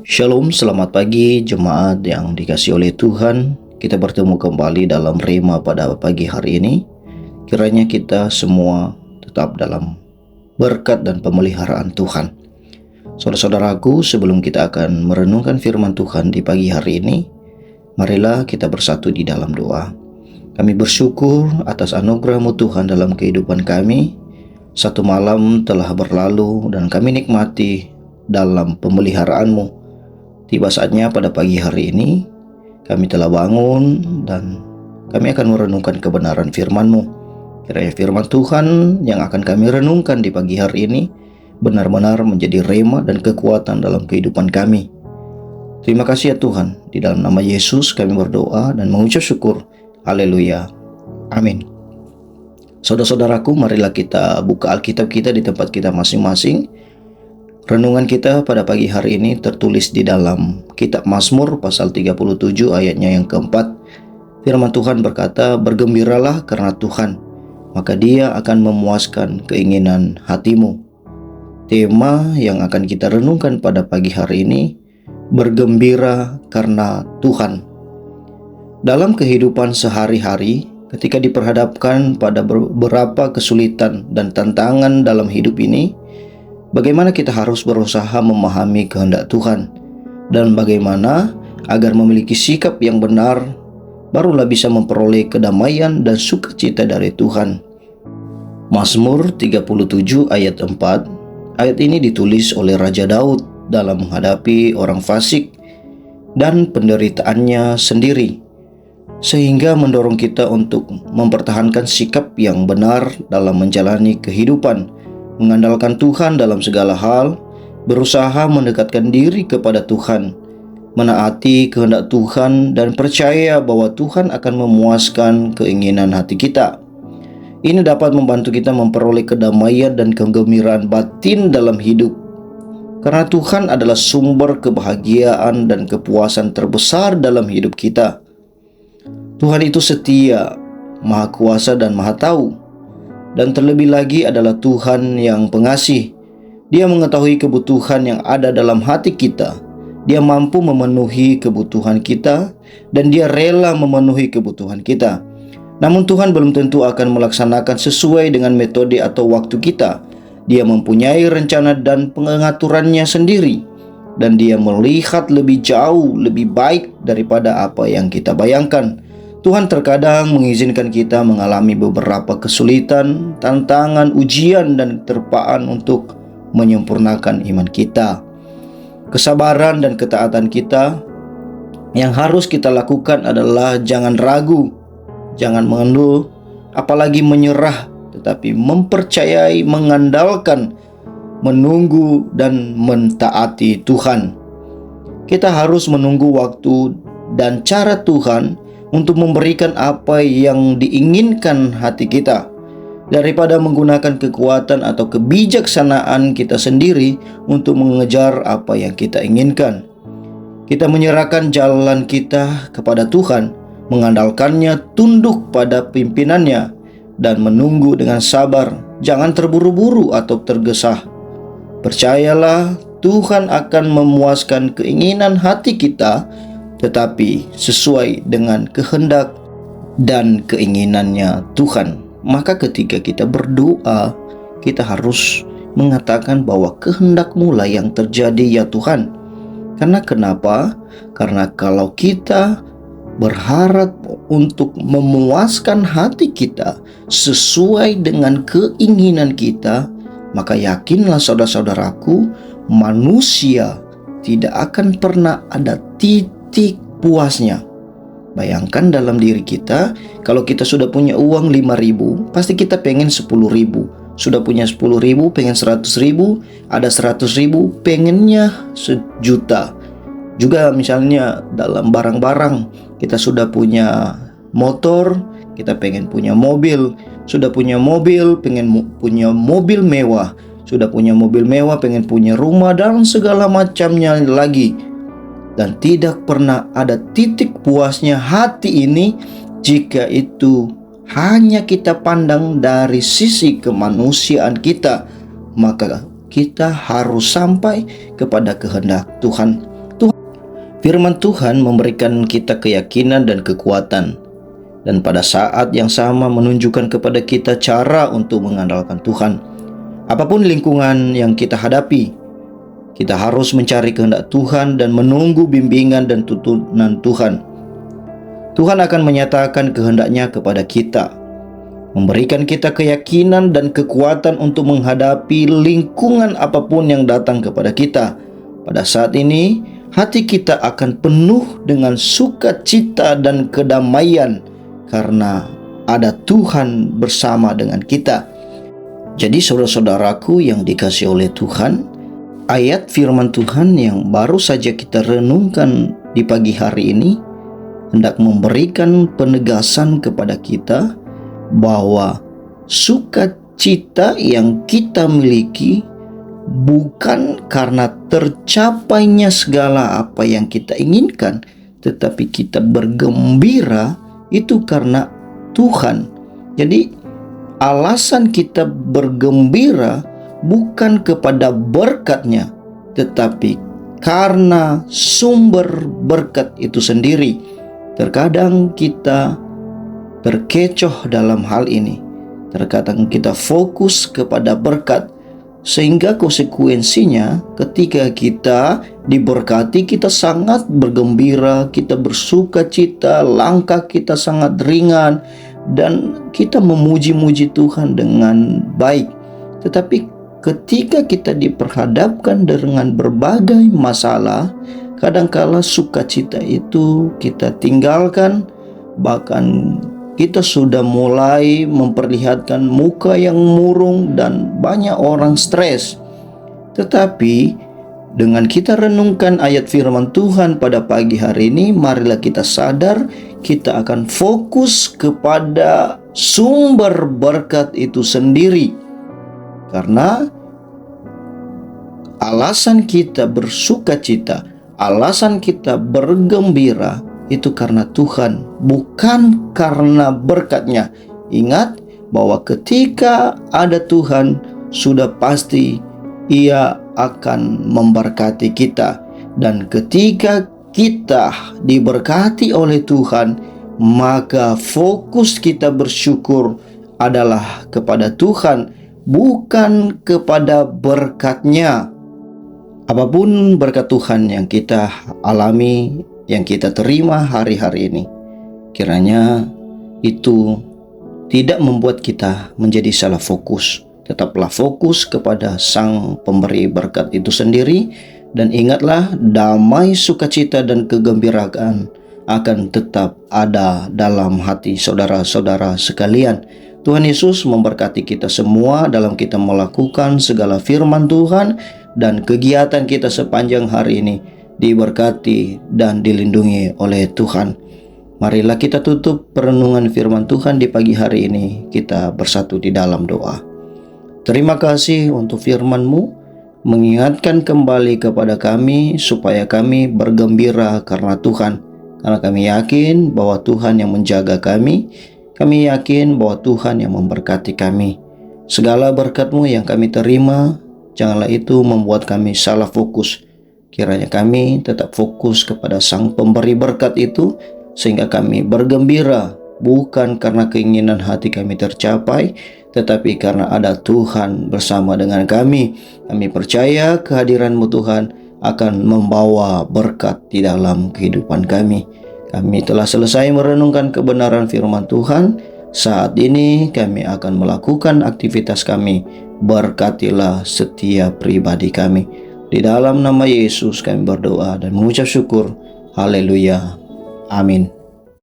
Shalom, selamat pagi jemaat yang dikasihi oleh Tuhan. Kita bertemu kembali dalam Rema pada pagi hari ini. Kiranya kita semua tetap dalam berkat dan pemeliharaan Tuhan. Saudara-saudaraku, sebelum kita akan merenungkan firman Tuhan di pagi hari ini, marilah kita bersatu di dalam doa. Kami bersyukur atas anugerah-Mu Tuhan dalam kehidupan kami. Satu malam telah berlalu dan kami nikmati dalam pemeliharaan-Mu. Tiba saatnya pada pagi hari ini kami telah bangun dan kami akan merenungkan kebenaran firman-Mu. Kiranya firman Tuhan yang akan kami renungkan di pagi hari ini benar-benar menjadi rema dan kekuatan dalam kehidupan kami. Terima kasih ya Tuhan. Di dalam nama Yesus kami berdoa dan mengucap syukur. Haleluya. Amin. Saudara-saudaraku, marilah kita buka Alkitab kita di tempat kita masing-masing. Renungan kita pada pagi hari ini tertulis di dalam kitab Mazmur pasal 37 ayatnya yang keempat. Firman Tuhan berkata, "Bergembiralah karena Tuhan, maka Dia akan memuaskan keinginan hatimu." Tema yang akan kita renungkan pada pagi hari ini, bergembira karena Tuhan. Dalam kehidupan sehari-hari, ketika diperhadapkan pada beberapa kesulitan dan tantangan dalam hidup ini, bagaimana kita harus berusaha memahami kehendak Tuhan dan bagaimana agar memiliki sikap yang benar, barulah bisa memperoleh kedamaian dan sukacita dari Tuhan. Mazmur 37 ayat 4. Ayat ini ditulis oleh Raja Daud dalam menghadapi orang fasik dan penderitaannya sendiri, sehingga mendorong kita untuk mempertahankan sikap yang benar dalam menjalani kehidupan, mengandalkan Tuhan dalam segala hal, berusaha mendekatkan diri kepada Tuhan, menaati kehendak Tuhan, dan percaya bahwa Tuhan akan memuaskan keinginan hati kita. Ini dapat membantu kita memperoleh kedamaian dan kegembiraan batin dalam hidup, karena Tuhan adalah sumber kebahagiaan dan kepuasan terbesar dalam hidup kita. Tuhan itu setia, Maha Kuasa dan Maha Tahu. Dan terlebih lagi adalah Tuhan yang pengasih. Dia mengetahui kebutuhan yang ada dalam hati kita. Dia mampu memenuhi kebutuhan kita dan Dia rela memenuhi kebutuhan kita. Namun Tuhan belum tentu akan melaksanakan sesuai dengan metode atau waktu kita. Dia mempunyai rencana dan pengaturannya sendiri, dan Dia melihat lebih jauh, lebih baik daripada apa yang kita bayangkan. Tuhan terkadang mengizinkan kita mengalami beberapa kesulitan, tantangan, ujian, dan terpaan untuk menyempurnakan iman kita. Kesabaran dan ketaatan kita yang harus kita lakukan adalah jangan ragu, jangan mengeluh, apalagi menyerah, tetapi mempercayai, mengandalkan, menunggu, dan mentaati Tuhan. Kita harus menunggu waktu dan cara Tuhan untuk memberikan apa yang diinginkan hati kita, daripada menggunakan kekuatan atau kebijaksanaan kita sendiri untuk mengejar apa yang kita inginkan. Kita menyerahkan jalan kita kepada Tuhan, mengandalkannya, tunduk pada pimpinannya, dan menunggu dengan sabar. Jangan terburu-buru atau tergesa. Percayalah, Tuhan akan memuaskan keinginan hati kita, tetapi sesuai dengan kehendak dan keinginannya Tuhan. Maka ketika kita berdoa, kita harus mengatakan bahwa kehendak-Mu lah yang terjadi ya Tuhan. Karena kenapa? Karena kalau kita berharap untuk memuaskan hati kita sesuai dengan keinginan kita, maka yakinlah saudara-saudaraku, manusia tidak akan pernah ada titik puasnya. Bayangkan dalam diri kita, kalau kita sudah punya uang 5.000, pasti kita pengen 10.000. Sudah punya 10.000, pengen 100.000, ada 100.000, pengennya 1.000.000. Juga misalnya dalam barang-barang, kita sudah punya motor, kita pengen punya mobil. Sudah punya mobil, pengen punya mobil mewah. Sudah punya mobil mewah, pengen punya rumah dan segala macamnya lagi. Dan tidak pernah ada titik puasnya hati ini jika itu hanya kita pandang dari sisi kemanusiaan kita. Maka kita harus sampai kepada kehendak Tuhan. Firman Tuhan memberikan kita keyakinan dan kekuatan, dan pada saat yang sama menunjukkan kepada kita cara untuk mengandalkan Tuhan. Apapun lingkungan yang kita hadapi, kita harus mencari kehendak Tuhan dan menunggu bimbingan dan tuntunan Tuhan. Tuhan akan menyatakan kehendaknya kepada kita, memberikan kita keyakinan dan kekuatan untuk menghadapi lingkungan apapun yang datang kepada kita. Pada saat ini, hati kita akan penuh dengan sukacita dan kedamaian karena ada Tuhan bersama dengan kita. Jadi saudara-saudaraku yang dikasihi oleh Tuhan, ayat firman Tuhan yang baru saja kita renungkan di pagi hari ini hendak memberikan penegasan kepada kita bahwa sukacita yang kita miliki bukan karena tercapainya segala apa yang kita inginkan, tetapi kita bergembira itu karena Tuhan. Jadi alasan kita bergembira bukan kepada berkatnya, tetapi karena sumber berkat itu sendiri. Terkadang kita terkecoh dalam hal ini. Terkadang kita fokus kepada berkat, sehingga konsekuensinya ketika kita diberkati, kita sangat bergembira, kita bersukacita, langkah kita sangat ringan, dan kita memuji-muji Tuhan dengan baik. Tetapi ketika kita diperhadapkan dengan berbagai masalah, kadangkala sukacita itu kita tinggalkan, bahkan kita sudah mulai memperlihatkan muka yang murung dan banyak orang stres. Tetapi dengan kita renungkan ayat firman Tuhan pada pagi hari ini, marilah kita sadar kita akan fokus kepada sumber berkat itu sendiri. Karena alasan kita bersukacita, alasan kita bergembira itu karena Tuhan, bukan karena berkatnya. Ingat bahwa ketika ada Tuhan, sudah pasti Ia akan memberkati kita. Dan ketika kita diberkati oleh Tuhan, maka fokus kita bersyukur adalah kepada Tuhan, bukan kepada berkatnya. Apapun berkat Tuhan yang kita alami, yang kita terima hari-hari ini, kiranya itu tidak membuat kita menjadi salah fokus. Tetaplah fokus kepada Sang Pemberi berkat itu sendiri, dan ingatlah damai, sukacita, dan kegembiraan akan tetap ada dalam hati saudara-saudara sekalian. Tuhan Yesus memberkati kita semua dalam kita melakukan segala firman Tuhan, dan kegiatan kita sepanjang hari ini diberkati dan dilindungi oleh Tuhan. Marilah kita tutup perenungan firman Tuhan di pagi hari ini. Kita bersatu di dalam doa. Terima kasih untuk firman-Mu, mengingatkan kembali kepada kami supaya kami bergembira karena Tuhan. Karena kami yakin bahwa Tuhan yang menjaga kami. Kami yakin bahwa Tuhan yang memberkati kami. Segala berkat-Mu yang kami terima, janganlah itu membuat kami salah fokus. Kiranya kami tetap fokus kepada Sang Pemberi berkat itu, sehingga kami bergembira bukan karena keinginan hati kami tercapai, tetapi karena ada Tuhan bersama dengan kami. Kami percaya kehadiran-Mu Tuhan akan membawa berkat di dalam kehidupan kami. Kami telah selesai merenungkan kebenaran firman Tuhan. Saat ini kami akan melakukan aktivitas kami. Berkatilah setiap pribadi kami. Di dalam nama Yesus kami berdoa dan mengucap syukur. Haleluya. Amin.